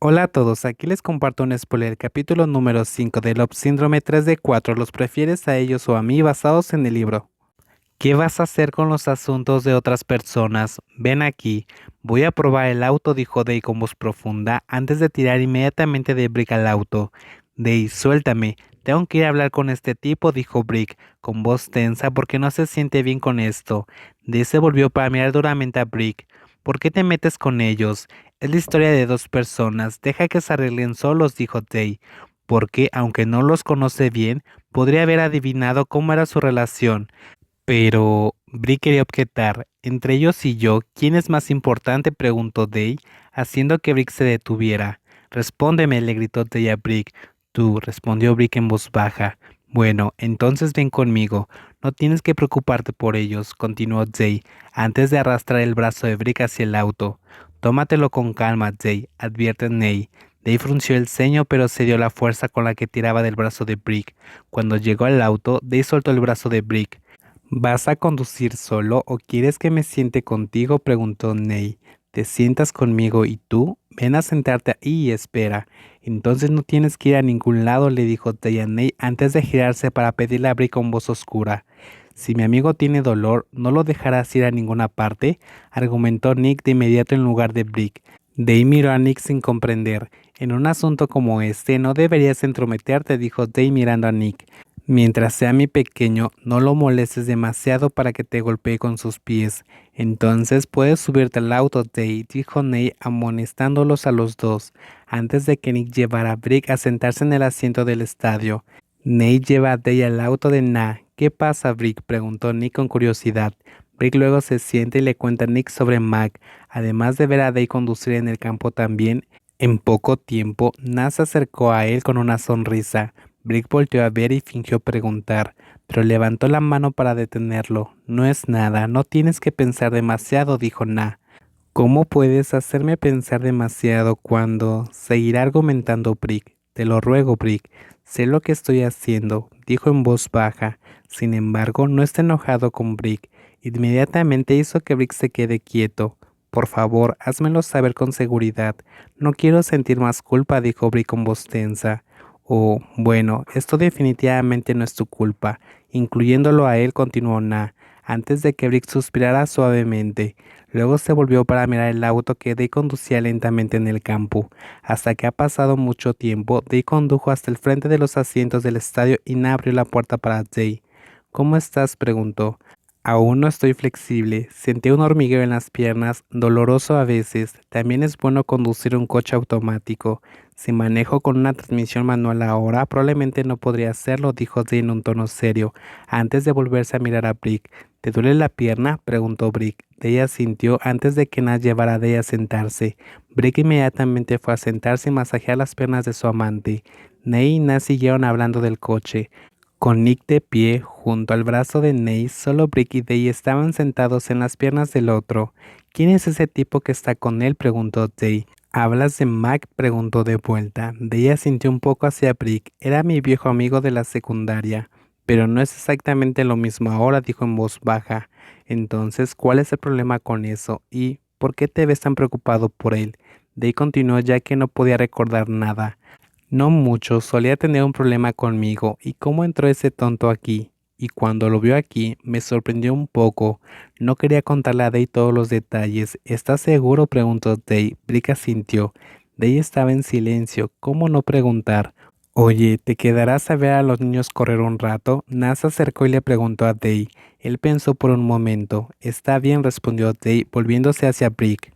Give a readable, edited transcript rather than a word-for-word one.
Hola a todos, aquí les comparto un spoiler, capítulo número 5 de Love Síndrome 3D4. ¿Los prefieres a ellos o a mí basados en el libro? ¿Qué vas a hacer con los asuntos de otras personas? Ven aquí, voy a probar el auto, dijo Day con voz profunda, antes de tirar inmediatamente de Brick al auto. Day, suéltame, tengo que ir a hablar con este tipo, dijo Brick, con voz tensa porque no se siente bien con esto. Day se volvió para mirar duramente a Brick. ¿Por qué te metes con ellos? Es la historia de dos personas, deja que se arreglen solos, dijo Day, porque, aunque no los conoce bien, podría haber adivinado cómo era su relación. Pero Brick quería objetar. Entre ellos y yo, ¿quién es más importante?, preguntó Day, haciendo que Brick se detuviera. Respóndeme, le gritó Day a Brick. Tú, respondió Brick en voz baja. Bueno, entonces ven conmigo. No tienes que preocuparte por ellos, continuó Day, antes de arrastrar el brazo de Brick hacia el auto. Tómatelo con calma, Day, advierte Ney. Day frunció el ceño, pero cedió la fuerza con la que tiraba del brazo de Brick. Cuando llegó al auto, Day soltó el brazo de Brick. ¿Vas a conducir solo o quieres que me siente contigo?, preguntó Ney. ¿Te sientas conmigo y tú? Ven a sentarte ahí y espera. Entonces no tienes que ir a ningún lado, le dijo Tay a Ney antes de girarse para pedirle a Brick con voz oscura. Si mi amigo tiene dolor, ¿no lo dejarás ir a ninguna parte?, argumentó Nick de inmediato en lugar de Brick. Day miró a Nick sin comprender. En un asunto como este no deberías entrometerte, dijo Day mirando a Nick. Mientras sea mi pequeño, no lo molestes demasiado para que te golpee con sus pies. Entonces puedes subirte al auto, Day, dijo Ney amonestándolos a los dos, antes de que Nick llevara a Brick a sentarse en el asiento del estadio. Ney lleva a Day al auto de Na. ¿Qué pasa, Brick?, preguntó Nick con curiosidad. Brick luego se sienta y le cuenta a Nick sobre Mac. Además de ver a Day conducir en el campo también, en poco tiempo, Na se acercó a él con una sonrisa. Brick volteó a ver y fingió preguntar, pero levantó la mano para detenerlo. No es nada, no tienes que pensar demasiado, dijo Na. ¿Cómo puedes hacerme pensar demasiado cuando? Seguirá argumentando Brick. Te lo ruego, Brick. Sé lo que estoy haciendo, dijo en voz baja. Sin embargo, no está enojado con Brick. Inmediatamente hizo que Brick se quede quieto. Por favor, házmelo saber con seguridad. No quiero sentir más culpa, dijo Brick con voz tensa. Oh, bueno, esto definitivamente no es tu culpa. Incluyéndolo a él, continuó Na, antes de que Brick suspirara suavemente. Luego se volvió para mirar el auto que Day conducía lentamente en el campo. Hasta que ha pasado mucho tiempo, Day condujo hasta el frente de los asientos del estadio y Na abrió la puerta para Day. ¿Cómo estás?, preguntó. Aún no estoy flexible. Sentí un hormigueo en las piernas, doloroso a veces. También es bueno conducir un coche automático. Si manejo con una transmisión manual ahora, probablemente no podría hacerlo, dijo Day en un tono serio, antes de volverse a mirar a Brick. ¿Te duele la pierna?, preguntó Brick. Day asintió antes de que Nat llevara a Day a sentarse. Brick inmediatamente fue a sentarse y masajear las piernas de su amante. Ney y Nat siguieron hablando del coche. Con Nick de pie, junto al brazo de Ney, solo Brick y Day estaban sentados en las piernas del otro. ¿Quién es ese tipo que está con él?, preguntó Day. ¿Hablas de Mac?, preguntó de vuelta. Day asintió un poco hacia Brick. Era mi viejo amigo de la secundaria. Pero no es exactamente lo mismo ahora, dijo en voz baja. Entonces, ¿cuál es el problema con eso? ¿Y por qué te ves tan preocupado por él? Day continuó ya que no podía recordar nada. No mucho, solía tener un problema conmigo. ¿Y cómo entró ese tonto aquí? Y cuando lo vio aquí, me sorprendió un poco. No quería contarle a Day todos los detalles. ¿Estás seguro?, preguntó Day. Brick asintió. Day estaba en silencio. ¿Cómo no preguntar? Oye, ¿te quedarás a ver a los niños correr un rato? Naz se acercó y le preguntó a Day. Él pensó por un momento. Está bien, respondió Day, volviéndose hacia Brick.